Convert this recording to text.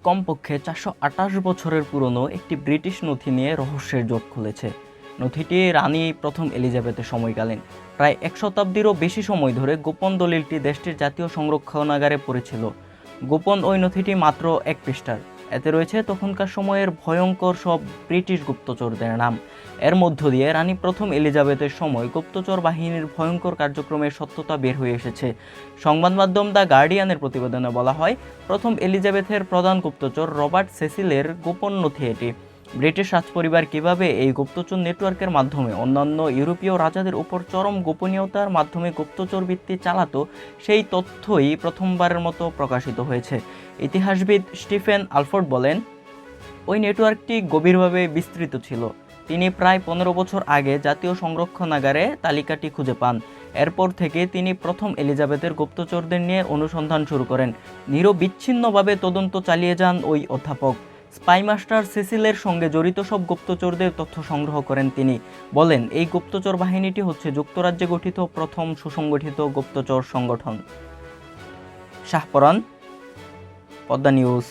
কমপক্ষে 428 বছরের পুরনো একটি ব্রিটিশ নথি নিয়ে রহস্যের জট খুলেছে। নথিটি রানী প্রথম এলিজাবেথের সময়কালীন। প্রায় এক শতাব্দীরও বেশি সময় ধরে গোপন দলিলটি দেশটির জাতীয় সংরক্ষণাগারে পড়েছিল। গোপন ওই নথিটি মাত্র 1 পৃষ্ঠার। এতে রয়েছে তখনকার সময়ের ভয়ঙ্কর সব ব্রিটিশ গুপ্তচরদের নাম। এর মধ্য দিয়ে রানী প্রথম এলিজাবেথের সময় গুপ্তচর বাহিনীর ভয়ঙ্কর কার্যক্রমের সত্যতা বের হয়ে এসেছে। সংবাদ মাধ্যম দ্য গার্ডিয়ানের প্রতিবেদনে বলা হয়, প্রথম এলিজাবেথের প্রধান গুপ্তচর রবার্ট সেসিলের গোপন নথি এটি। ব্রিটিশ রাজপরিবার কিভাবে এই গুপ্তচর নেটওয়ার্কের মাধ্যমে অন্যান্য ইউরোপীয় রাজাদের উপর চরম গোপনীয়তার মাধ্যমে গুপ্তচর বৃত্তি চালাতো, সেই তথ্যই প্রথমবারের মতো প্রকাশিত হয়েছে। ইতিহাসবিদ স্টিফেন আলফোর্ড বলেন, ওই নেটওয়ার্কটি গভীরভাবে বিস্তৃত ছিল। তিনি প্রায় 15 বছর আগে জাতীয় সংরক্ষণাগারে তালিকাটি খুঁজে পান। এরপর থেকে তিনি প্রথম এলিজাবেথের গুপ্তচরদের নিয়ে অনুসন্ধান শুরু করেন। নিরবিচ্ছিন্নভাবে তদন্ত চালিয়ে যান ওই অধ্যাপক। স্পাইমাস্টার সেসিলের সঙ্গে জড়িত সব গুপ্তচরদের তথ্য সংগ্রহ করেন তিনি। বলেন, এই গুপ্তচর বাহিনীটি হচ্ছে যুক্তরাজ্যে গঠিত প্রথম সুসংগঠিত গুপ্তচর সংগঠন। শাহপরান, পদ্মা নিউজ।